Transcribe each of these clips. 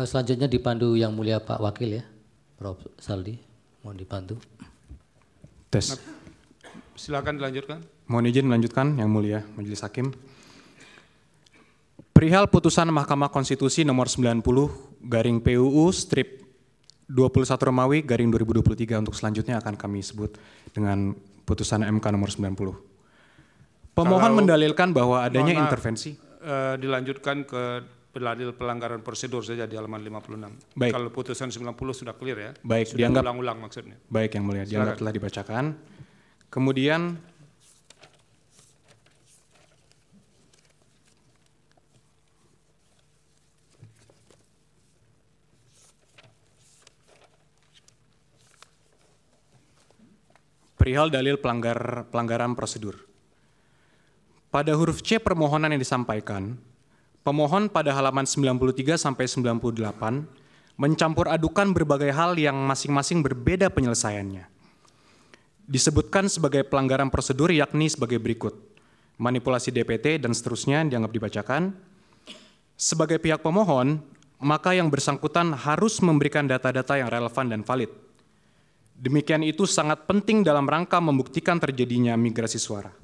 Selanjutnya dipandu Yang Mulia Pak Wakil ya, Prof. Saldi, mohon dipandu. Tes. Silakan dilanjutkan. Mohon izin melanjutkan Yang Mulia Majelis Hakim. Perihal putusan Mahkamah Konstitusi nomor 90 garing PUU strip 21 Romawi garing 2023 untuk selanjutnya akan kami sebut dengan putusan MK nomor 90. Pemohon mendalilkan bahwa adanya intervensi. Dilanjutkan ke dalil pelanggaran prosedur saja di halaman 56. Baik. Kalau putusan 90 sudah clear ya. Baik, sudah dianggap ulang-ulang maksudnya. Baik Yang Mulia, dianggap telah dibacakan. Kemudian perihal dalil pelanggaran prosedur. Pada huruf C permohonan yang disampaikan, pemohon pada halaman 93 sampai 98 mencampur adukan berbagai hal yang masing-masing berbeda penyelesaiannya. Disebutkan sebagai pelanggaran prosedur yakni sebagai berikut: manipulasi DPT dan seterusnya dianggap dibacakan. Sebagai pihak pemohon, maka yang bersangkutan harus memberikan data-data yang relevan dan valid. Demikian itu sangat penting dalam rangka membuktikan terjadinya migrasi suara.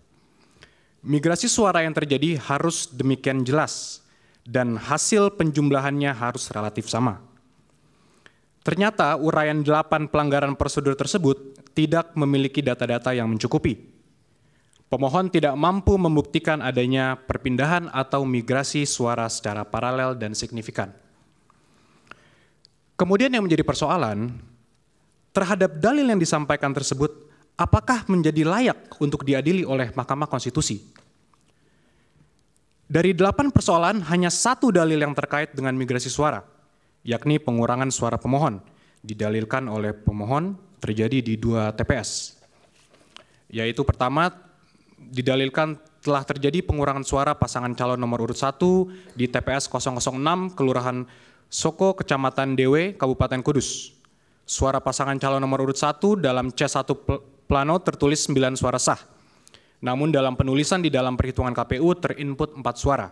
Migrasi suara yang terjadi harus demikian jelas dan hasil penjumlahannya harus relatif sama. Ternyata uraian 8 pelanggaran prosedur tersebut tidak memiliki data-data yang mencukupi. Pemohon tidak mampu membuktikan adanya perpindahan atau migrasi suara secara paralel dan signifikan. Kemudian yang menjadi persoalan, terhadap dalil yang disampaikan tersebut, apakah menjadi layak untuk diadili oleh Mahkamah Konstitusi? Dari 8 persoalan, hanya 1 dalil yang terkait dengan migrasi suara, yakni pengurangan suara pemohon, didalilkan oleh pemohon terjadi di 2 TPS. Yaitu pertama, didalilkan telah terjadi pengurangan suara pasangan calon nomor urut 1 di TPS 006, Kelurahan Soko, Kecamatan Dewe, Kabupaten Kudus. Suara pasangan calon nomor urut 1 dalam C1 plano tertulis 9 suara sah. Namun dalam penulisan di dalam perhitungan KPU terinput 4 suara.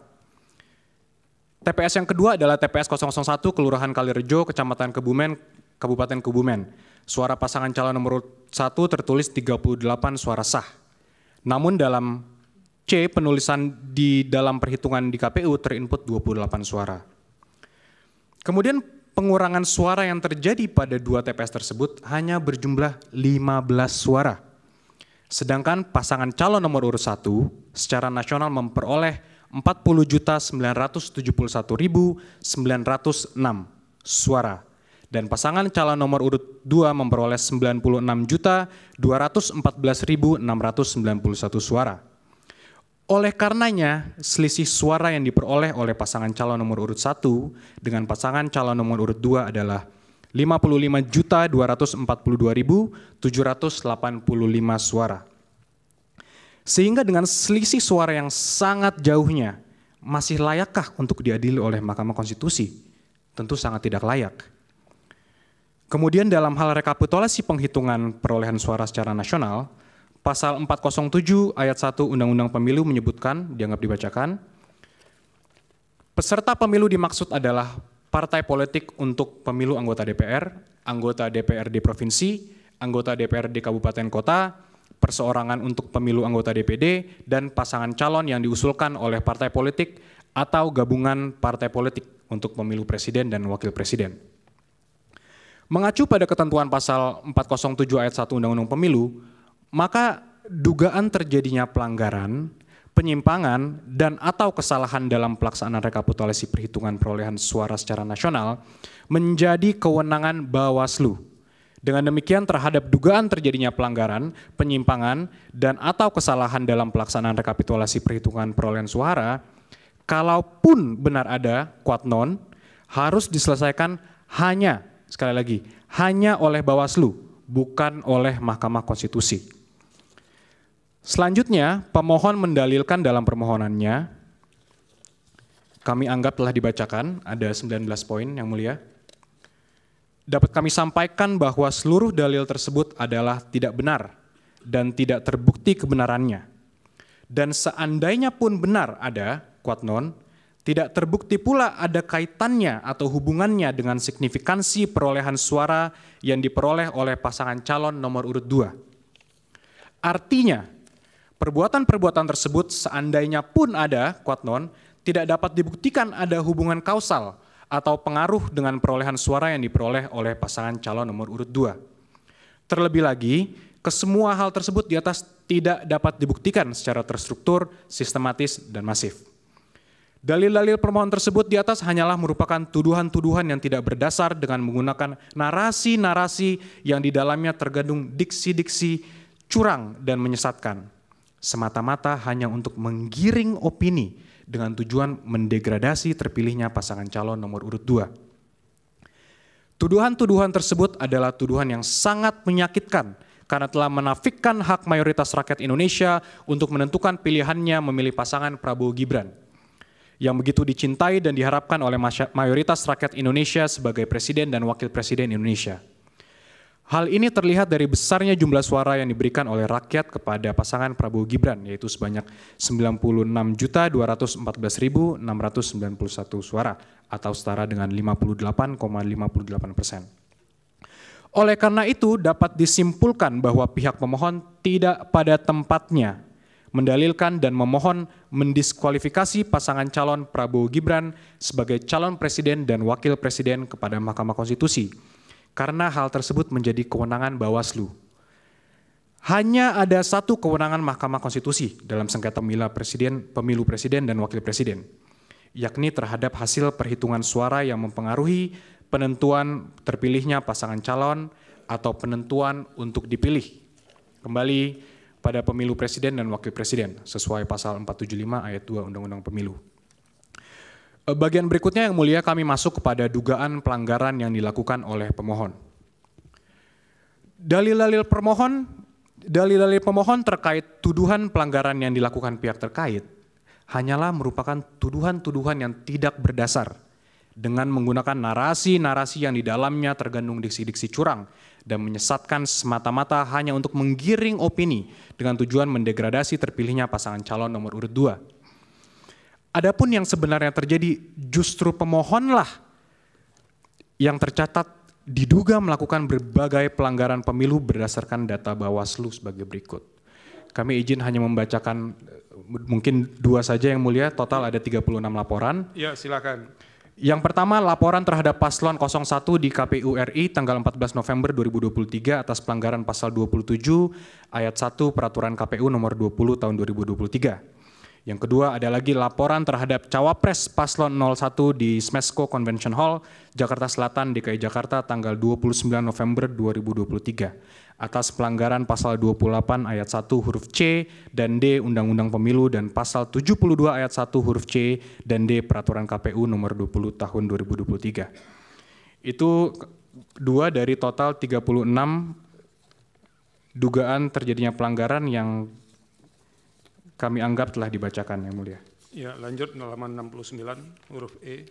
TPS yang kedua adalah TPS 001 Kelurahan Kalirejo, Kecamatan Kebumen, Kabupaten Kebumen. Suara pasangan calon nomor urut 1 tertulis 38 suara sah. Namun dalam C penulisan di dalam perhitungan di KPU terinput 28 suara. Kemudian pengurangan suara yang terjadi pada 2 TPS tersebut hanya berjumlah 15 suara. Sedangkan pasangan calon nomor urut 1 secara nasional memperoleh 40.971.906 suara. Dan pasangan calon nomor urut 2 memperoleh 96.214.691 suara. Oleh karenanya, selisih suara yang diperoleh oleh pasangan calon nomor urut 1 dengan pasangan calon nomor urut 2 adalah 55.242.785 suara. Sehingga dengan selisih suara yang sangat jauhnya, masih layakkah untuk diadili oleh Mahkamah Konstitusi? Tentu sangat tidak layak. Kemudian dalam hal rekapitulasi penghitungan perolehan suara secara nasional, Pasal 407 ayat 1 Undang-Undang Pemilu menyebutkan, dianggap dibacakan, peserta pemilu dimaksud adalah partai politik untuk pemilu anggota DPRD provinsi, anggota DPRD kabupaten kota, perseorangan untuk pemilu anggota DPD, dan pasangan calon yang diusulkan oleh partai politik atau gabungan partai politik untuk pemilu presiden dan wakil presiden. Mengacu pada ketentuan pasal 407 ayat 1 Undang-Undang Pemilu, maka dugaan terjadinya pelanggaran, penyimpangan, dan atau kesalahan dalam pelaksanaan rekapitulasi perhitungan perolehan suara secara nasional menjadi kewenangan Bawaslu. Dengan demikian terhadap dugaan terjadinya pelanggaran, penyimpangan, dan atau kesalahan dalam pelaksanaan rekapitulasi perhitungan perolehan suara, kalaupun benar ada quod non, harus diselesaikan hanya, sekali lagi, hanya oleh Bawaslu, bukan oleh Mahkamah Konstitusi. Selanjutnya, pemohon mendalilkan dalam permohonannya, kami anggap telah dibacakan, ada 19 poin yang mulia. Dapat kami sampaikan bahwa seluruh dalil tersebut adalah tidak benar dan tidak terbukti kebenarannya. Dan seandainya pun benar ada quod non, Tidak terbukti pula ada kaitannya atau hubungannya dengan signifikansi perolehan suara yang diperoleh oleh pasangan calon nomor urut 2. Artinya, perbuatan-perbuatan tersebut seandainya pun ada, kuat non, tidak dapat dibuktikan ada hubungan kausal atau pengaruh dengan perolehan suara yang diperoleh oleh pasangan calon nomor urut 2. Terlebih lagi, kesemua hal tersebut di atas tidak dapat dibuktikan secara terstruktur, sistematis, dan masif. Dalil-dalil permohonan tersebut di atas hanyalah merupakan tuduhan-tuduhan yang tidak berdasar dengan menggunakan narasi-narasi yang di dalamnya terkandung diksi-diksi curang dan menyesatkan, semata-mata hanya untuk menggiring opini dengan tujuan mendegradasi terpilihnya pasangan calon nomor urut 2. Tuduhan-tuduhan tersebut adalah tuduhan yang sangat menyakitkan karena telah menafikkan hak mayoritas rakyat Indonesia untuk menentukan pilihannya memilih pasangan Prabowo Gibran, yang begitu dicintai dan diharapkan oleh mayoritas rakyat Indonesia sebagai Presiden dan Wakil Presiden Indonesia. Hal ini terlihat dari besarnya jumlah suara yang diberikan oleh rakyat kepada pasangan Prabowo Gibran, yaitu sebanyak 96.214.691 suara, atau setara dengan 58,58%. Oleh karena itu, dapat disimpulkan bahwa pihak pemohon tidak pada tempatnya mendalilkan dan memohon mendiskualifikasi pasangan calon Prabowo Gibran sebagai calon presiden dan wakil presiden kepada Mahkamah Konstitusi, karena hal tersebut menjadi kewenangan Bawaslu. Hanya ada satu kewenangan Mahkamah Konstitusi dalam sengketa pemilu presiden dan wakil presiden, yakni terhadap hasil perhitungan suara yang mempengaruhi penentuan terpilihnya pasangan calon atau penentuan untuk dipilih kembali pada pemilu presiden dan wakil presiden sesuai pasal 475 ayat 2 Undang-Undang Pemilu. Bagian berikutnya yang mulia kami masuk kepada dugaan pelanggaran yang dilakukan oleh pemohon. Dalil-dalil pemohon terkait tuduhan pelanggaran yang dilakukan pihak terkait hanyalah merupakan tuduhan-tuduhan yang tidak berdasar dengan menggunakan narasi-narasi yang di dalamnya terkandung diksi-diksi curang dan menyesatkan semata-mata hanya untuk menggiring opini dengan tujuan mendegradasi terpilihnya pasangan calon nomor urut 2. Adapun yang sebenarnya terjadi, justru pemohonlah yang tercatat diduga melakukan berbagai pelanggaran pemilu berdasarkan data Bawaslu sebagai berikut. Kami izin hanya membacakan mungkin 2 saja yang mulia, total ada 36 laporan. Ya, silakan. Yang pertama, laporan terhadap paslon 01 di KPU RI tanggal 14 November 2023 atas pelanggaran pasal 27 ayat 1 Peraturan KPU nomor 20 tahun 2023. Yang kedua ada lagi laporan terhadap Cawapres paslon 01 di Smesco Convention Hall, Jakarta Selatan, DKI Jakarta tanggal 29 November 2023 atas pelanggaran pasal 28 ayat 1 huruf C dan D Undang-Undang Pemilu dan pasal 72 ayat 1 huruf C dan D Peraturan KPU nomor 20 tahun 2023. Itu 2 dari total 36 dugaan terjadinya pelanggaran yang kami anggap telah dibacakan, Yang Mulia. Ya, lanjut halaman 69 huruf E.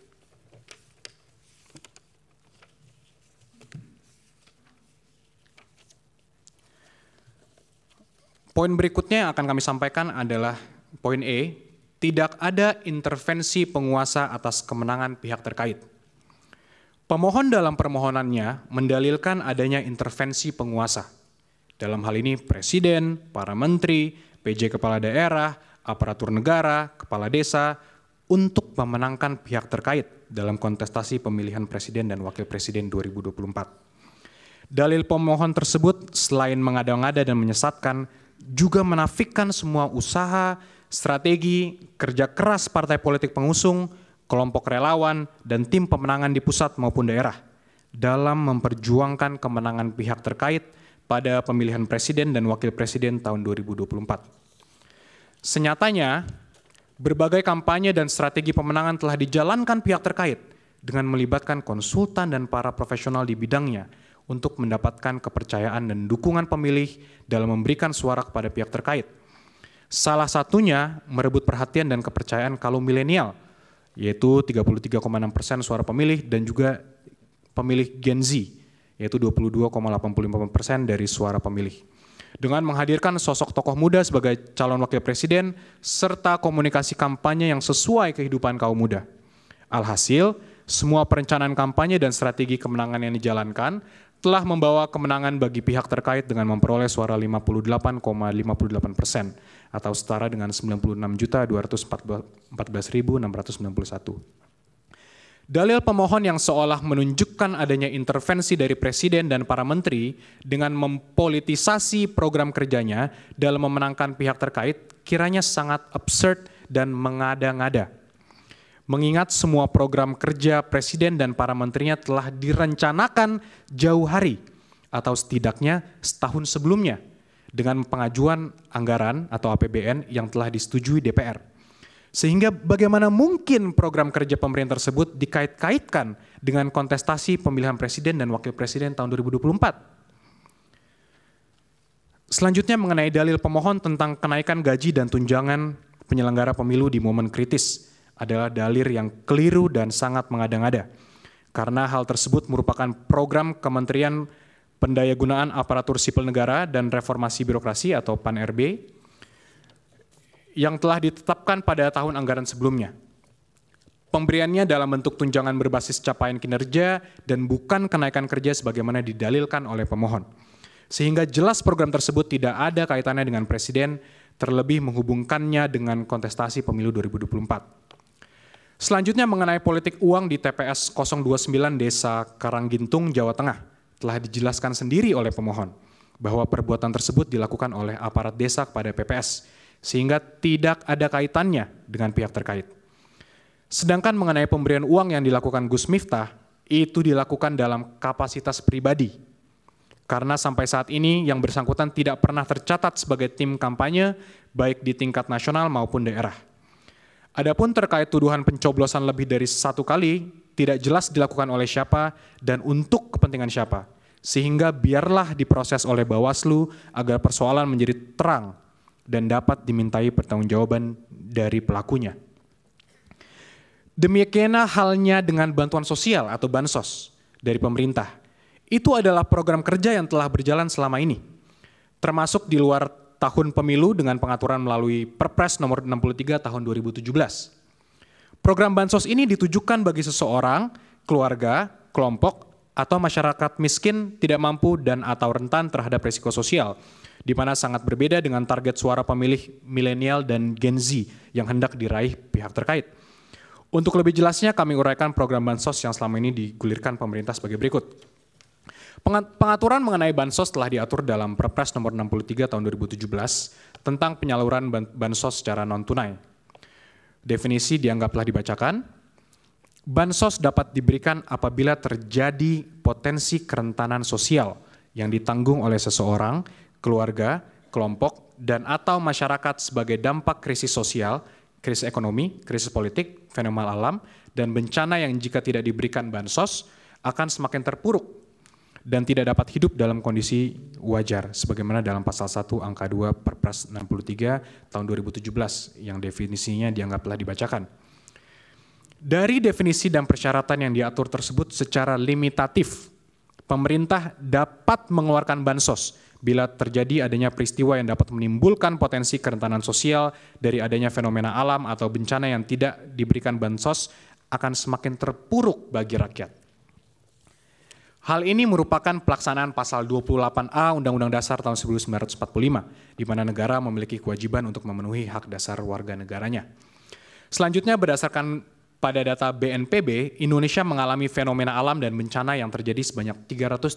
Poin berikutnya yang akan kami sampaikan adalah poin E, tidak ada intervensi penguasa atas kemenangan pihak terkait. Pemohon dalam permohonannya mendalilkan adanya intervensi penguasa. Dalam hal ini presiden, para menteri, PJ kepala daerah, aparatur negara, kepala desa, untuk memenangkan pihak terkait dalam kontestasi pemilihan presiden dan wakil presiden 2024. Dalil pemohon tersebut selain mengada-ngada dan menyesatkan, juga menafikan semua usaha, strategi, kerja keras partai politik pengusung, kelompok relawan, dan tim pemenangan di pusat maupun daerah dalam memperjuangkan kemenangan pihak terkait pada pemilihan presiden dan wakil presiden tahun 2024. Senyatanya, berbagai kampanye dan strategi pemenangan telah dijalankan pihak terkait dengan melibatkan konsultan dan para profesional di bidangnya untuk mendapatkan kepercayaan dan dukungan pemilih dalam memberikan suara kepada pihak terkait. Salah satunya merebut perhatian dan kepercayaan kaum milenial, yaitu 33,6% suara pemilih dan juga pemilih Gen Z, yaitu 22,85% dari suara pemilih. dengan menghadirkan sosok tokoh muda sebagai calon wakil presiden serta komunikasi kampanye yang sesuai kehidupan kaum muda. Alhasil, semua perencanaan kampanye dan strategi kemenangan yang dijalankan telah membawa kemenangan bagi pihak terkait dengan memperoleh suara 58,58% atau setara dengan 96.214.691. Dalil pemohon yang seolah menunjukkan adanya intervensi dari presiden dan para menteri dengan mempolitisasi program kerjanya dalam memenangkan pihak terkait kiranya sangat absurd dan mengada-ngada. Mengingat semua program kerja presiden dan para menterinya telah direncanakan jauh hari atau setidaknya setahun sebelumnya dengan pengajuan anggaran atau APBN yang telah disetujui DPR. Sehingga bagaimana mungkin program kerja pemerintah tersebut dikait-kaitkan dengan kontestasi pemilihan presiden dan wakil presiden tahun 2024. Selanjutnya mengenai dalil pemohon tentang kenaikan gaji dan tunjangan penyelenggara pemilu di momen kritis adalah dalil yang keliru dan sangat mengada-ngada. Karena hal tersebut merupakan program Kementerian Pendayagunaan Aparatur Sipil Negara dan Reformasi Birokrasi atau PAN-RB yang telah ditetapkan pada tahun anggaran sebelumnya. Pemberiannya dalam bentuk tunjangan berbasis capaian kinerja dan bukan kenaikan kerja sebagaimana didalilkan oleh pemohon. Sehingga jelas program tersebut tidak ada kaitannya dengan presiden, terlebih menghubungkannya dengan kontestasi pemilu 2024. Selanjutnya mengenai politik uang di TPS 029 Desa Karanggintung, Jawa Tengah, telah dijelaskan sendiri oleh pemohon bahwa perbuatan tersebut dilakukan oleh aparat desa kepada PPS, sehingga tidak ada kaitannya dengan pihak terkait. Sedangkan mengenai pemberian uang yang dilakukan Gus Miftah, itu dilakukan dalam kapasitas pribadi. Karena sampai saat ini yang bersangkutan tidak pernah tercatat sebagai tim kampanye, baik di tingkat nasional maupun daerah. Adapun terkait tuduhan pencoblosan lebih dari 1 kali, tidak jelas dilakukan oleh siapa dan untuk kepentingan siapa. Sehingga biarlah diproses oleh Bawaslu agar persoalan menjadi terang dan dapat dimintai pertanggungjawaban dari pelakunya. Demikian halnya dengan bantuan sosial atau bansos dari pemerintah. Itu adalah program kerja yang telah berjalan selama ini, termasuk di luar tahun pemilu dengan pengaturan melalui Perpres nomor 63 tahun 2017. Program bansos ini ditujukan bagi seseorang, keluarga, kelompok, atau masyarakat miskin, tidak mampu dan atau rentan terhadap risiko sosial, di mana sangat berbeda dengan target suara pemilih milenial dan Gen Z yang hendak diraih pihak terkait. Untuk lebih jelasnya kami uraikan program bansos yang selama ini digulirkan pemerintah sebagai berikut. Pengaturan mengenai bansos telah diatur dalam Perpres nomor 63 tahun 2017 tentang penyaluran bansos secara non-tunai. Definisi dianggap telah dibacakan. Bansos dapat diberikan apabila terjadi potensi kerentanan sosial yang ditanggung oleh seseorang, keluarga, kelompok, dan atau masyarakat sebagai dampak krisis sosial, krisis ekonomi, krisis politik, fenomena alam, dan bencana yang jika tidak diberikan bansos akan semakin terpuruk dan tidak dapat hidup dalam kondisi wajar, sebagaimana dalam pasal 1 angka 2 Perpres 63 tahun 2017 yang definisinya dianggap telah dibacakan. Dari definisi dan persyaratan yang diatur tersebut secara limitatif, pemerintah dapat mengeluarkan bansos bila terjadi adanya peristiwa yang dapat menimbulkan potensi kerentanan sosial dari adanya fenomena alam atau bencana yang tidak diberikan bansos akan semakin terpuruk bagi rakyat. Hal ini merupakan pelaksanaan pasal 28A Undang-Undang Dasar tahun 1945, di mana negara memiliki kewajiban untuk memenuhi hak dasar warga negaranya. Selanjutnya berdasarkan pada data BNPB, Indonesia mengalami fenomena alam dan bencana yang terjadi sebanyak 331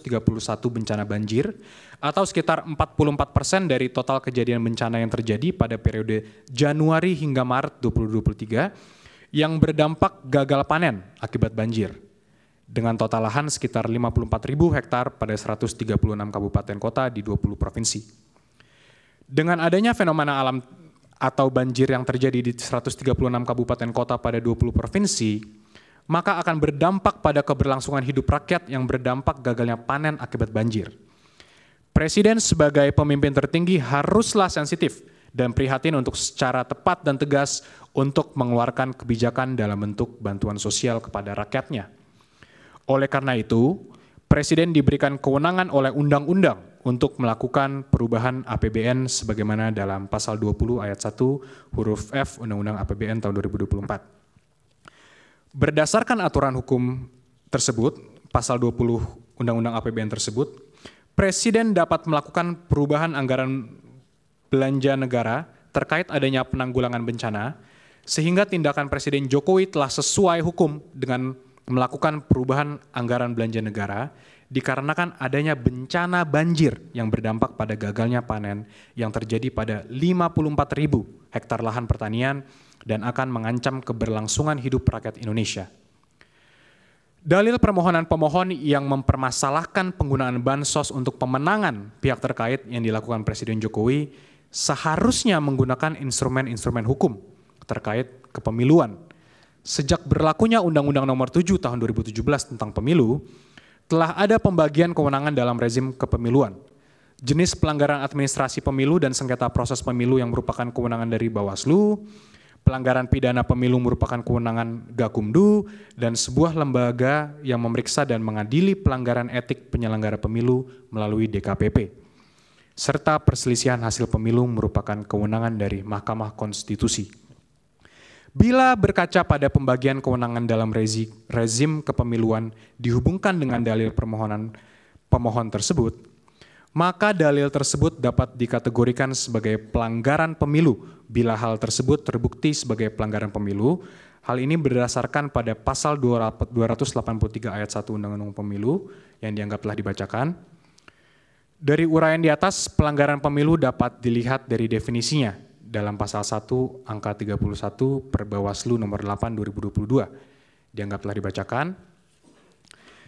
bencana banjir, atau sekitar 44% dari total kejadian bencana yang terjadi pada periode Januari hingga Maret 2023, yang berdampak gagal panen akibat banjir, dengan total lahan sekitar 54.000 hektar pada 136 kabupaten kota di 20 provinsi. Dengan adanya fenomena alam atau banjir yang terjadi di 136 kabupaten kota pada 20 provinsi, maka akan berdampak pada keberlangsungan hidup rakyat yang berdampak gagalnya panen akibat banjir. Presiden sebagai pemimpin tertinggi haruslah sensitif dan prihatin untuk secara tepat dan tegas untuk mengeluarkan kebijakan dalam bentuk bantuan sosial kepada rakyatnya. Oleh karena itu, Presiden diberikan kewenangan oleh undang-undang untuk melakukan perubahan APBN sebagaimana dalam pasal 20 ayat 1 huruf F Undang-Undang APBN tahun 2024. Berdasarkan aturan hukum tersebut, pasal 20 Undang-Undang APBN tersebut, Presiden dapat melakukan perubahan anggaran belanja negara terkait adanya penanggulangan bencana, sehingga tindakan Presiden Jokowi telah sesuai hukum dengan melakukan perubahan anggaran belanja negara dikarenakan adanya bencana banjir yang berdampak pada gagalnya panen yang terjadi pada 54.000 hektar lahan pertanian dan akan mengancam keberlangsungan hidup rakyat Indonesia. Dalil permohonan pemohon yang mempermasalahkan penggunaan bansos untuk pemenangan pihak terkait yang dilakukan Presiden Jokowi seharusnya menggunakan instrumen-instrumen hukum terkait kepemiluan. Sejak berlakunya Undang-Undang Nomor 7 Tahun 2017 tentang Pemilu, telah ada pembagian kewenangan dalam rezim kepemiluan. Jenis pelanggaran administrasi pemilu dan sengketa proses pemilu yang merupakan kewenangan dari Bawaslu, pelanggaran pidana pemilu merupakan kewenangan Gakumdu, dan sebuah lembaga yang memeriksa dan mengadili pelanggaran etik penyelenggara pemilu melalui DKPP. Serta perselisihan hasil pemilu merupakan kewenangan dari Mahkamah Konstitusi. Bila berkaca pada pembagian kewenangan dalam rezim kepemiluan dihubungkan dengan dalil permohonan pemohon tersebut, maka dalil tersebut dapat dikategorikan sebagai pelanggaran pemilu bila hal tersebut terbukti sebagai pelanggaran pemilu. Hal ini berdasarkan pada pasal 283 ayat 1 Undang-Undang Pemilu yang dianggap telah dibacakan. Dari uraian di atas, pelanggaran pemilu dapat dilihat dari definisinya dalam pasal 1 angka 31 per Bawaslu nomor 8 2022 dianggap telah dibacakan.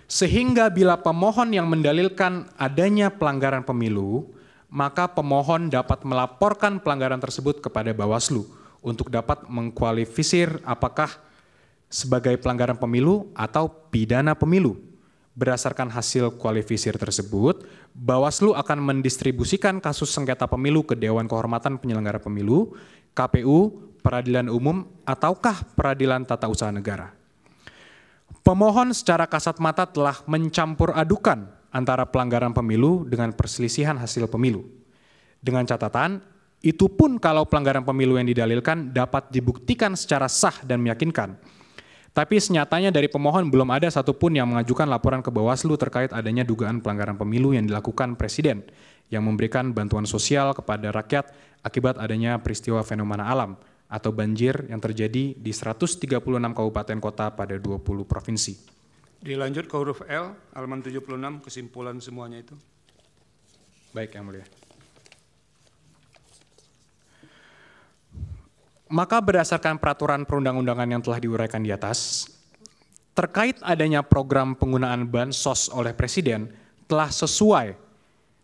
Sehingga bila pemohon yang mendalilkan adanya pelanggaran pemilu, maka pemohon dapat melaporkan pelanggaran tersebut kepada Bawaslu untuk dapat mengkualifisir apakah sebagai pelanggaran pemilu atau pidana pemilu. Berdasarkan hasil kualifisir tersebut, Bawaslu akan mendistribusikan kasus sengketa pemilu ke Dewan Kehormatan Penyelenggara Pemilu, KPU, Peradilan Umum, ataukah Peradilan Tata Usaha Negara. Pemohon secara kasat mata telah mencampur adukan antara pelanggaran pemilu dengan perselisihan hasil pemilu. Dengan catatan, itu pun kalau pelanggaran pemilu yang didalilkan dapat dibuktikan secara sah dan meyakinkan. Tapi senyatanya dari pemohon belum ada satupun yang mengajukan laporan ke Bawaslu terkait adanya dugaan pelanggaran pemilu yang dilakukan Presiden yang memberikan bantuan sosial kepada rakyat akibat adanya peristiwa fenomena alam atau banjir yang terjadi di 136 kabupaten kota pada 20 provinsi. Dilanjut ke huruf L, halaman 76, kesimpulan semuanya itu. Baik, Yang Mulia. Maka berdasarkan peraturan perundang-undangan yang telah diuraikan di atas, terkait adanya program penggunaan bansos oleh Presiden telah sesuai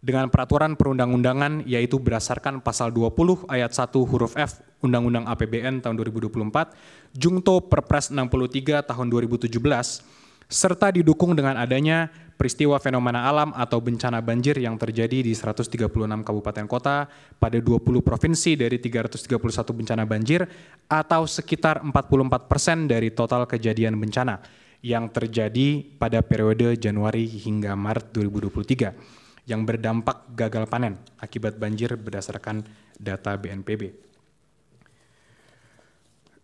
dengan peraturan perundang-undangan, yaitu berdasarkan pasal 20 ayat 1 huruf F Undang-Undang APBN tahun 2024, Jungto Perpres 63 tahun 2017, serta didukung dengan adanya peristiwa fenomena alam atau bencana banjir yang terjadi di 136 kabupaten kota pada 20 provinsi dari 331 bencana banjir atau sekitar 44% dari total kejadian bencana yang terjadi pada periode Januari hingga Maret 2023 yang berdampak gagal panen akibat banjir berdasarkan data BNPB.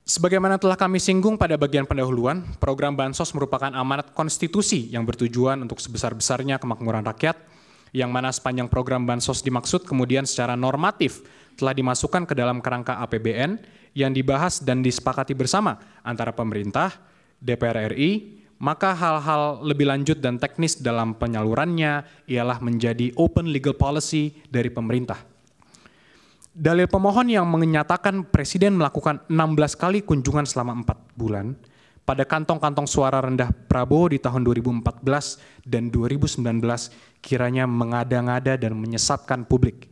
Sebagaimana telah kami singgung pada bagian pendahuluan, program Bansos merupakan amanat konstitusi yang bertujuan untuk sebesar-besarnya kemakmuran rakyat, yang mana sepanjang program Bansos dimaksud kemudian secara normatif telah dimasukkan ke dalam kerangka APBN yang dibahas dan disepakati bersama antara pemerintah, DPR RI, maka hal-hal lebih lanjut dan teknis dalam penyalurannya ialah menjadi open legal policy dari pemerintah. Dalil pemohon yang menyatakan Presiden melakukan 16 kali kunjungan selama 4 bulan pada kantong-kantong suara rendah Prabowo di tahun 2014 dan 2019 kiranya mengada-ngada dan menyesatkan publik.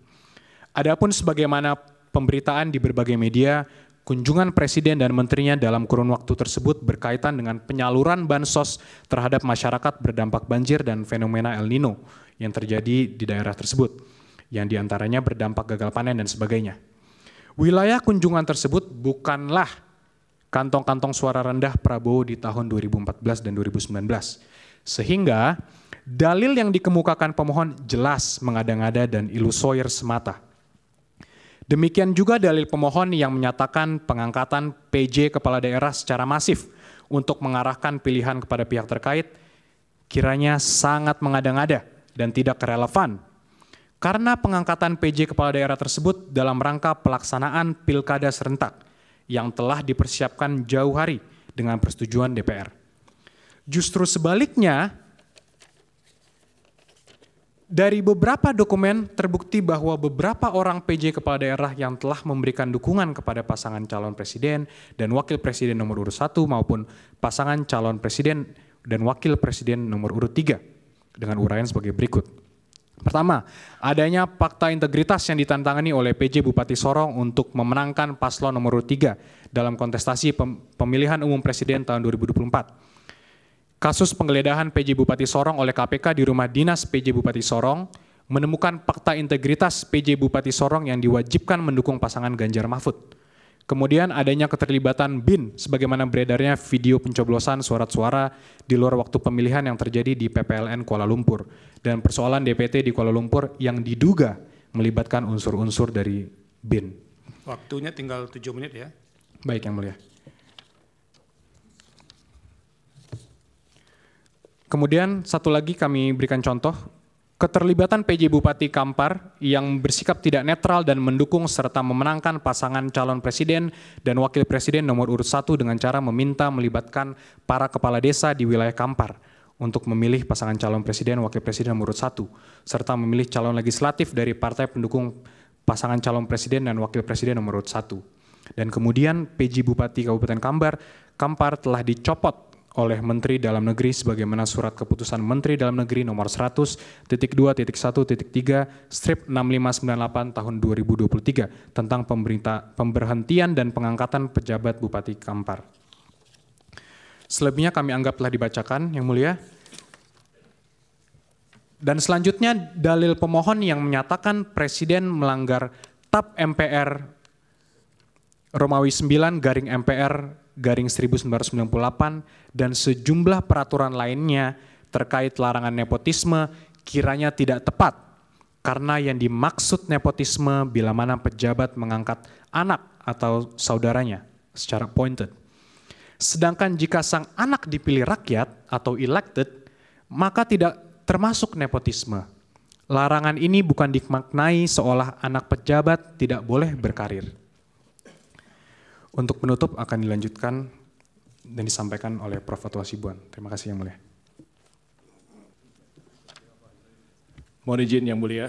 Adapun sebagaimana pemberitaan di berbagai media, kunjungan Presiden dan menterinya dalam kurun waktu tersebut berkaitan dengan penyaluran bansos terhadap masyarakat berdampak banjir dan fenomena El Nino yang terjadi di daerah tersebut, yang diantaranya berdampak gagal panen dan sebagainya. Wilayah kunjungan tersebut bukanlah kantong-kantong suara rendah Prabowo di tahun 2014 dan 2019. Sehingga Dalil yang dikemukakan pemohon jelas mengada-ngada dan ilusoir semata. Demikian juga dalil pemohon yang menyatakan pengangkatan PJ kepala daerah secara masif untuk mengarahkan pilihan kepada pihak terkait kiranya sangat mengada-ngada dan tidak relevan. Karena pengangkatan PJ kepala daerah tersebut dalam rangka pelaksanaan pilkada serentak yang telah dipersiapkan jauh hari dengan persetujuan DPR. Justru sebaliknya, dari beberapa dokumen terbukti bahwa beberapa orang PJ kepala daerah yang telah memberikan dukungan kepada pasangan calon presiden dan wakil presiden nomor urut 1 maupun pasangan calon presiden dan wakil presiden nomor urut 3 dengan uraian sebagai berikut. Pertama, adanya fakta integritas yang ditantangani oleh PJ Bupati Sorong untuk memenangkan paslon nomor urut 3 dalam kontestasi pemilihan umum presiden tahun 2024. Kasus penggeledahan PJ Bupati Sorong oleh KPK di rumah dinas PJ Bupati Sorong menemukan fakta integritas PJ Bupati Sorong yang diwajibkan mendukung pasangan Ganjar Mahfud. Kemudian adanya keterlibatan BIN sebagaimana beredarnya video pencoblosan surat suara di luar waktu pemilihan yang terjadi di PPLN Kuala Lumpur dan persoalan DPT di Kuala Lumpur yang diduga melibatkan unsur-unsur dari BIN. Waktunya tinggal 7 menit ya. Baik, Yang Mulia. Kemudian satu lagi kami berikan contoh, keterlibatan PJ Bupati Kampar yang bersikap tidak netral dan mendukung serta memenangkan pasangan calon presiden dan wakil presiden nomor urut 1 dengan cara meminta melibatkan para kepala desa di wilayah Kampar untuk memilih pasangan calon presiden wakil presiden nomor urut 1 serta memilih calon legislatif dari partai pendukung pasangan calon presiden dan wakil presiden nomor urut 1. Dan kemudian PJ Bupati Kabupaten Kampar telah dicopot oleh Menteri Dalam Negeri sebagaimana surat keputusan Menteri Dalam Negeri nomor 100.2.1.3 strip 6598 tahun 2023 tentang pemberhentian dan pengangkatan pejabat Bupati Kampar. Selebihnya kami anggap telah dibacakan, Yang Mulia. Dan selanjutnya dalil pemohon yang menyatakan Presiden melanggar TAP MPR Romawi 9 garing MPR garing 1998 dan sejumlah peraturan lainnya terkait larangan nepotisme kiranya tidak tepat karena yang dimaksud nepotisme bila mana pejabat mengangkat anak atau saudaranya secara appointed. Sedangkan jika sang anak dipilih rakyat atau elected, maka tidak termasuk nepotisme. Larangan ini bukan dimaknai seolah anak pejabat tidak boleh berkarir. Untuk penutup akan dilanjutkan dan disampaikan oleh Prof. Fatwa Hasibuan. Terima kasih Yang Mulia. Mohon izin Yang Mulia,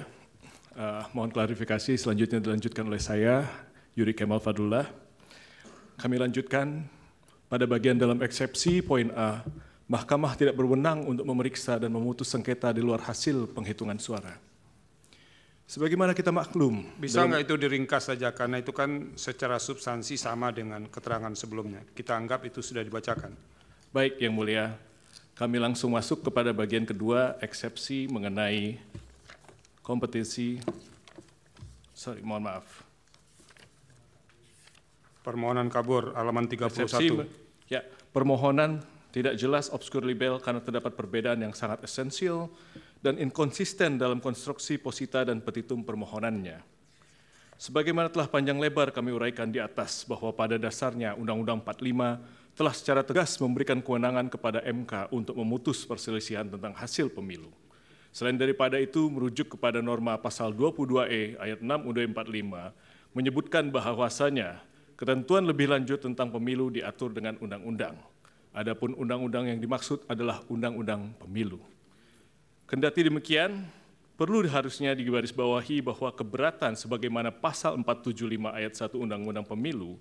mohon klarifikasi selanjutnya dilanjutkan oleh saya, Yuri Kemal Fadlullah. Kami lanjutkan pada bagian dalam eksepsi poin A, Mahkamah tidak berwenang untuk memeriksa dan memutus sengketa di luar hasil penghitungan suara. Sebagaimana kita maklum. Bisa nggak itu diringkas saja, karena itu kan secara substansi sama dengan keterangan sebelumnya. Kita anggap itu sudah dibacakan. Baik Yang Mulia, kami langsung masuk kepada bagian kedua, eksepsi mengenai kompetisi. Mohon maaf. Permohonan kabur, halaman 31. Eksepsi, ya, permohonan tidak jelas obskur libel karena terdapat perbedaan yang sangat esensial dan inkonsisten dalam konstruksi posita dan petitum permohonannya. Sebagaimana telah panjang lebar kami uraikan di atas bahwa pada dasarnya Undang-Undang 45 telah secara tegas memberikan kewenangan kepada MK untuk memutus perselisihan tentang hasil pemilu. Selain daripada itu, merujuk kepada norma pasal 22E ayat 6 UUD 45 menyebutkan bahwasanya ketentuan lebih lanjut tentang pemilu diatur dengan undang-undang. Adapun undang-undang yang dimaksud adalah undang-undang pemilu. Kendati demikian, perlu harusnya digarisbawahi bahwa keberatan sebagaimana pasal 475 ayat 1 Undang-Undang Pemilu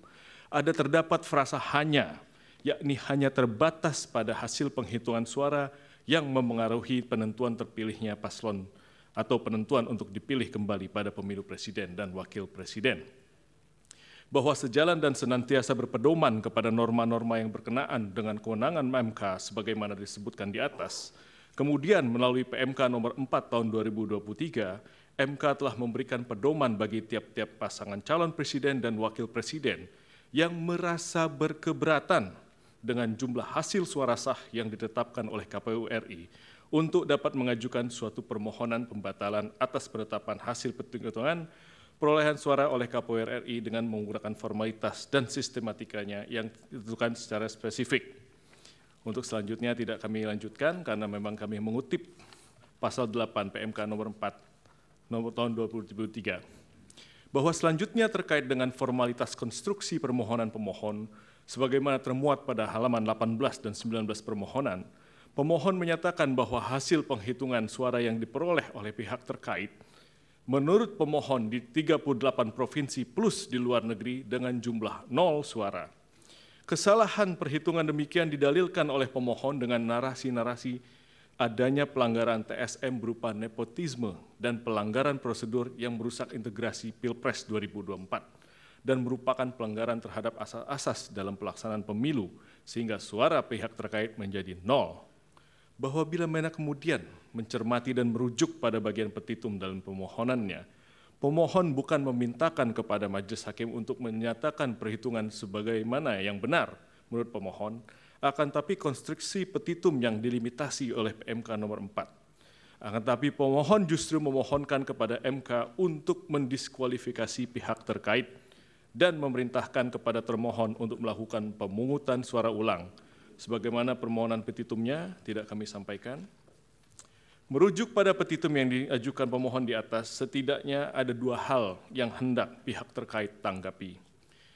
ada terdapat frasa hanya, yakni hanya terbatas pada hasil penghitungan suara yang memengaruhi penentuan terpilihnya paslon atau penentuan untuk dipilih kembali pada pemilu presiden dan wakil presiden. Bahwa sejalan dan senantiasa berpedoman kepada norma-norma yang berkenaan dengan kewenangan MK sebagaimana disebutkan di atas, kemudian melalui PMK nomor 4 tahun 2023, MK telah memberikan pedoman bagi tiap-tiap pasangan calon presiden dan wakil presiden yang merasa berkeberatan dengan jumlah hasil suara sah yang ditetapkan oleh KPU RI untuk dapat mengajukan suatu permohonan pembatalan atas penetapan hasil penghitungan perolehan suara oleh KPU RI dengan menggunakan formalitas dan sistematikanya yang ditentukan secara spesifik. Untuk selanjutnya tidak kami lanjutkan karena memang kami mengutip pasal 8 PMK nomor 4 nomor tahun 2023. Bahwa selanjutnya terkait dengan formalitas konstruksi permohonan pemohon sebagaimana termuat pada halaman 18 dan 19 permohonan, pemohon menyatakan bahwa hasil penghitungan suara yang diperoleh oleh pihak terkait menurut pemohon di 38 provinsi plus di luar negeri dengan jumlah 0 suara. Kesalahan perhitungan demikian didalilkan oleh pemohon dengan narasi-narasi adanya pelanggaran TSM berupa nepotisme dan pelanggaran prosedur yang merusak integrasi Pilpres 2024 dan merupakan pelanggaran terhadap asas-asas dalam pelaksanaan pemilu sehingga suara pihak terkait menjadi 0. Bahwa bila mana kemudian mencermati dan merujuk pada bagian petitum dalam pemohonannya, pemohon bukan memintakan kepada majelis hakim untuk menyatakan perhitungan sebagaimana yang benar menurut pemohon, akan tapi konstruksi petitum yang dilimitasi oleh PMK nomor 4. Akan tapi pemohon justru memohonkan kepada MK untuk mendiskualifikasi pihak terkait dan memerintahkan kepada termohon untuk melakukan pemungutan suara ulang. Sebagaimana permohonan petitumnya tidak kami sampaikan. Merujuk pada petitum yang diajukan pemohon di atas, setidaknya ada 2 hal yang hendak pihak terkait tanggapi.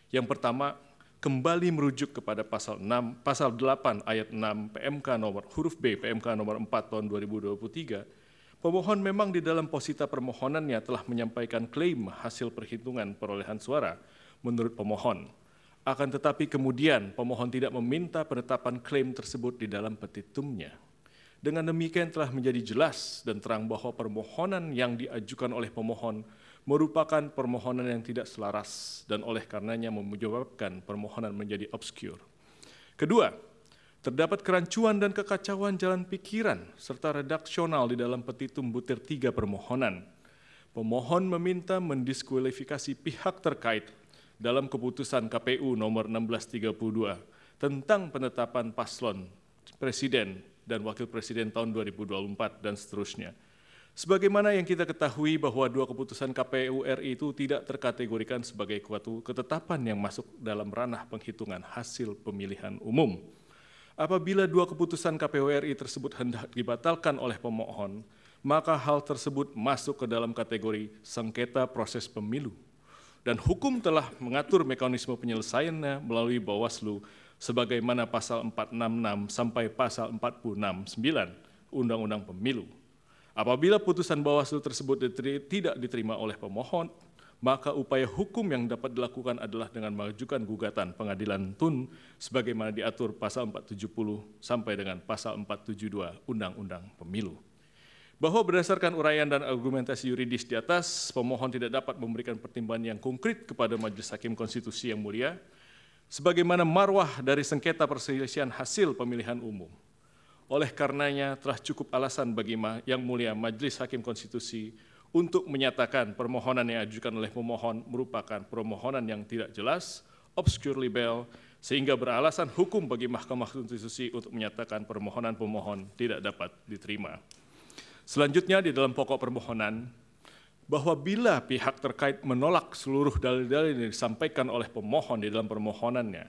Yang pertama, kembali merujuk kepada pasal 8 ayat 6 PMK nomor huruf B PMK nomor 4 tahun 2023, pemohon memang di dalam posita permohonannya telah menyampaikan klaim hasil perhitungan perolehan suara menurut pemohon. Akan tetapi kemudian pemohon tidak meminta penetapan klaim tersebut di dalam petitumnya. Dengan demikian telah menjadi jelas dan terang bahwa permohonan yang diajukan oleh pemohon merupakan permohonan yang tidak selaras dan oleh karenanya menyebabkan permohonan menjadi obskur. Kedua, terdapat kerancuan dan kekacauan jalan pikiran serta redaksional di dalam petitum butir 3 permohonan. Pemohon meminta mendiskualifikasi pihak terkait dalam keputusan KPU nomor 1632 tentang penetapan paslon presiden dan wakil presiden tahun 2024 dan seterusnya. Sebagaimana yang kita ketahui bahwa 2 keputusan KPU RI itu tidak terkategorikan sebagai suatu ketetapan yang masuk dalam ranah penghitungan hasil pemilihan umum. Apabila 2 keputusan KPU RI tersebut hendak dibatalkan oleh pemohon, maka hal tersebut masuk ke dalam kategori sengketa proses pemilu. Dan hukum telah mengatur mekanisme penyelesaiannya melalui Bawaslu sebagaimana pasal 466 sampai pasal 469 Undang-Undang Pemilu. Apabila putusan Bawaslu tersebut tidak diterima oleh pemohon, maka upaya hukum yang dapat dilakukan adalah dengan mengajukan gugatan pengadilan tun sebagaimana diatur pasal 470 sampai dengan pasal 472 Undang-Undang Pemilu. Bahwa berdasarkan uraian dan argumentasi yuridis di atas, pemohon tidak dapat memberikan pertimbangan yang konkret kepada Majelis Hakim Konstitusi yang mulia, sebagaimana marwah dari sengketa perselisihan hasil pemilihan umum. Oleh karenanya telah cukup alasan bagi yang mulia Majelis Hakim Konstitusi untuk menyatakan permohonan yang diajukan oleh pemohon merupakan permohonan yang tidak jelas, obscure libel, sehingga beralasan hukum bagi Mahkamah Konstitusi untuk menyatakan permohonan pemohon tidak dapat diterima. Selanjutnya di dalam pokok permohonan, bahwa bila pihak terkait menolak seluruh dalil-dalil yang disampaikan oleh pemohon di dalam permohonannya,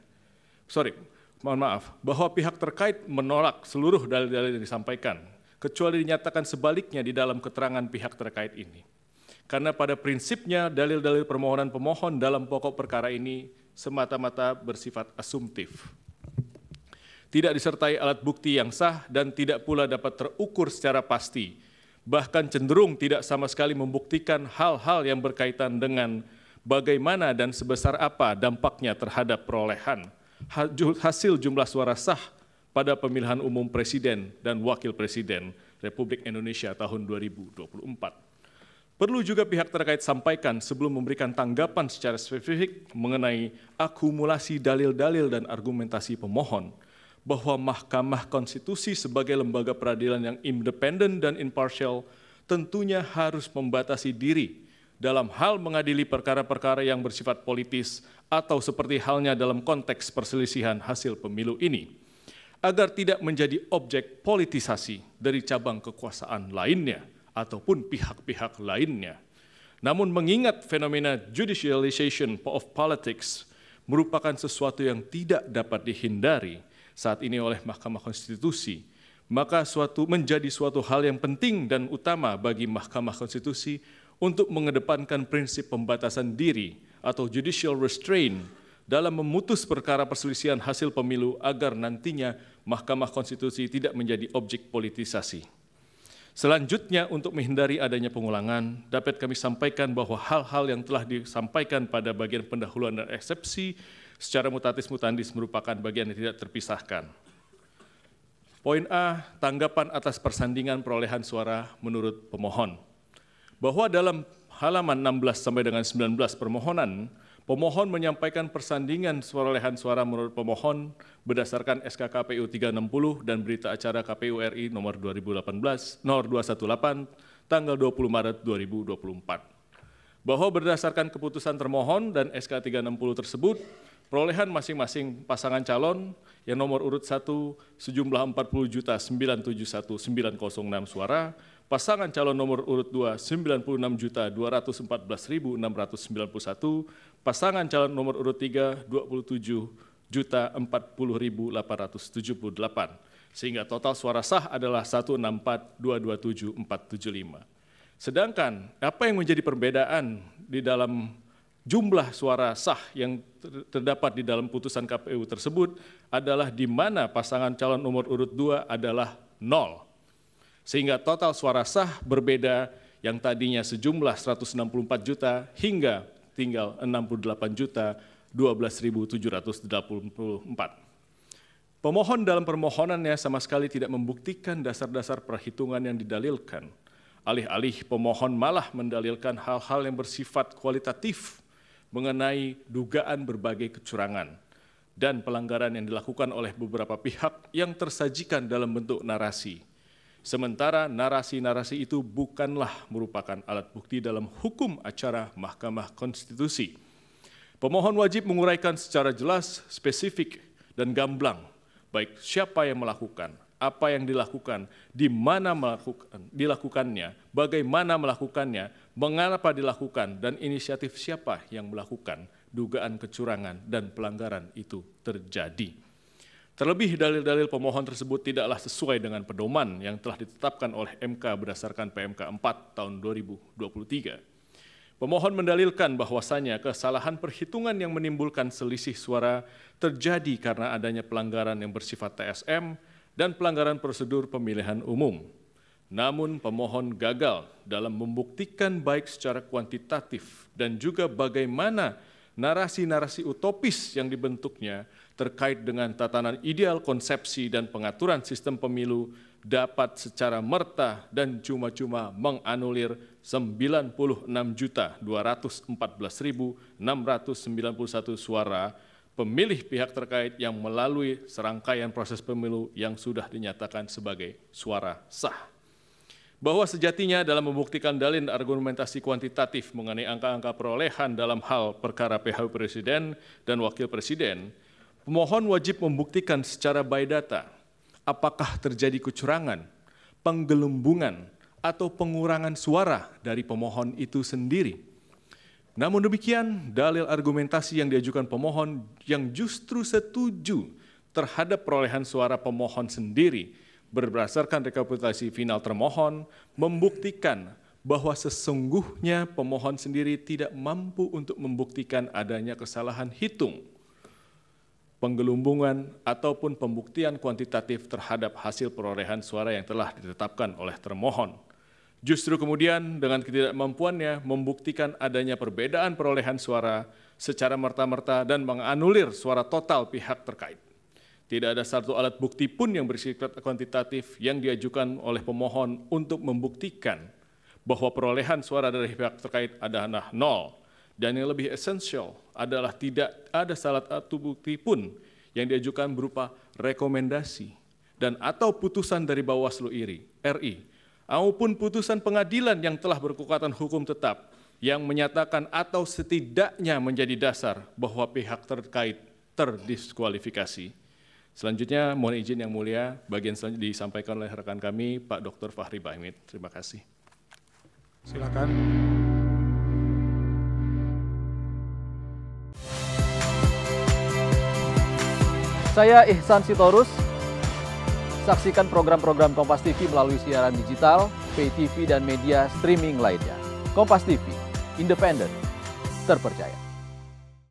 bahwa pihak terkait menolak seluruh dalil-dalil yang disampaikan, kecuali dinyatakan sebaliknya di dalam keterangan pihak terkait ini. Karena pada prinsipnya dalil-dalil permohonan pemohon dalam pokok perkara ini semata-mata bersifat asumtif. Tidak disertai alat bukti yang sah dan tidak pula dapat terukur secara pasti, bahkan cenderung tidak sama sekali membuktikan hal-hal yang berkaitan dengan bagaimana dan sebesar apa dampaknya terhadap perolehan hasil jumlah suara sah pada pemilihan umum presiden dan wakil presiden Republik Indonesia tahun 2024. Perlu juga pihak terkait sampaikan sebelum memberikan tanggapan secara spesifik mengenai akumulasi dalil-dalil dan argumentasi pemohon, bahwa Mahkamah Konstitusi sebagai lembaga peradilan yang independen dan imparsial tentunya harus membatasi diri dalam hal mengadili perkara-perkara yang bersifat politis atau seperti halnya dalam konteks perselisihan hasil pemilu ini. agar tidak menjadi objek politisasi dari cabang kekuasaan lainnya ataupun pihak-pihak lainnya. Namun mengingat fenomena judicialization of politics merupakan sesuatu yang tidak dapat dihindari saat ini oleh Mahkamah Konstitusi, maka menjadi suatu hal yang penting dan utama bagi Mahkamah Konstitusi untuk mengedepankan prinsip pembatasan diri atau judicial restraint dalam memutus perkara perselisihan hasil pemilu agar nantinya Mahkamah Konstitusi tidak menjadi objek politisasi. Selanjutnya, untuk menghindari adanya pengulangan, dapat kami sampaikan bahwa hal-hal yang telah disampaikan pada bagian pendahuluan dan eksepsi secara mutatis mutandis merupakan bagian yang tidak terpisahkan. Poin A, tanggapan atas persandingan perolehan suara menurut pemohon. Bahwa dalam halaman 16 sampai dengan 19 permohonan, pemohon menyampaikan persandingan perolehan suara menurut pemohon berdasarkan SK KPU 360 dan Berita Acara KPU RI nomor 218 tanggal 20 Maret 2024. Bahwa berdasarkan keputusan termohon dan SK 360 tersebut, perolehan masing-masing pasangan calon yang nomor urut 1 sejumlah 40.971.906 suara, pasangan calon nomor urut 2 96.214.691, pasangan calon nomor urut 3 27.040.878, sehingga total suara sah adalah 164.227.475. Sedangkan apa yang menjadi perbedaan di dalam jumlah suara sah yang terdapat di dalam putusan KPU tersebut adalah di mana pasangan calon nomor urut 2 adalah 0. Sehingga total suara sah berbeda yang tadinya sejumlah 164 juta hingga tinggal 68.012.784. Pemohon dalam permohonannya sama sekali tidak membuktikan dasar-dasar perhitungan yang didalilkan. Alih-alih pemohon malah mendalilkan hal-hal yang bersifat kualitatif mengenai dugaan berbagai kecurangan dan pelanggaran yang dilakukan oleh beberapa pihak yang tersajikan dalam bentuk narasi. Sementara narasi-narasi itu bukanlah merupakan alat bukti dalam hukum acara Mahkamah Konstitusi. Pemohon wajib menguraikan secara jelas, spesifik, dan gamblang, baik siapa yang melakukan, apa yang dilakukan, di mana dilakukannya, bagaimana melakukannya, mengapa dilakukan, dan inisiatif siapa yang melakukan dugaan kecurangan dan pelanggaran itu terjadi. Terlebih dalil-dalil pemohon tersebut tidaklah sesuai dengan pedoman yang telah ditetapkan oleh MK berdasarkan PMK 4 tahun 2023. Pemohon mendalilkan bahwasannya kesalahan perhitungan yang menimbulkan selisih suara terjadi karena adanya pelanggaran yang bersifat TSM dan pelanggaran prosedur pemilihan umum. Namun pemohon gagal dalam membuktikan baik secara kuantitatif dan juga bagaimana narasi-narasi utopis yang dibentuknya terkait dengan tatanan ideal konsepsi dan pengaturan sistem pemilu dapat secara merta dan cuma-cuma menganulir 96.214.691 suara pemilih pihak terkait yang melalui serangkaian proses pemilu yang sudah dinyatakan sebagai suara sah. Bahwa sejatinya dalam membuktikan dalil argumentasi kuantitatif mengenai angka-angka perolehan dalam hal perkara PHU Presiden dan Wakil Presiden, pemohon wajib membuktikan secara by data apakah terjadi kecurangan, penggelembungan, atau pengurangan suara dari pemohon itu sendiri. Namun demikian, dalil argumentasi yang diajukan pemohon yang justru setuju terhadap perolehan suara pemohon sendiri berdasarkan rekapitulasi final termohon membuktikan bahwa sesungguhnya pemohon sendiri tidak mampu untuk membuktikan adanya kesalahan hitung, penggelumbungan, ataupun pembuktian kuantitatif terhadap hasil perolehan suara yang telah ditetapkan oleh termohon. Justru kemudian dengan ketidakmampuannya membuktikan adanya perbedaan perolehan suara secara merta-merta dan menganulir suara total pihak terkait. Tidak ada satu alat bukti pun yang bersifat kuantitatif yang diajukan oleh pemohon untuk membuktikan bahwa perolehan suara dari pihak terkait adalah 0. Dan yang lebih esensial adalah tidak ada salah satu bukti pun yang diajukan berupa rekomendasi dan atau putusan dari Bawaslu RI maupun putusan pengadilan yang telah berkekuatan hukum tetap yang menyatakan atau setidaknya menjadi dasar bahwa pihak terkait terdiskualifikasi. Selanjutnya mohon izin Yang Mulia, bagian selanjutnya disampaikan oleh rekan kami Pak Dr. Fahri Bahmid. Terima kasih. Silakan. Saya Ihsan Sitorus. Saksikan program-program Kompas TV melalui siaran digital, pay TV, dan media streaming lainnya. Kompas TV, independen, terpercaya.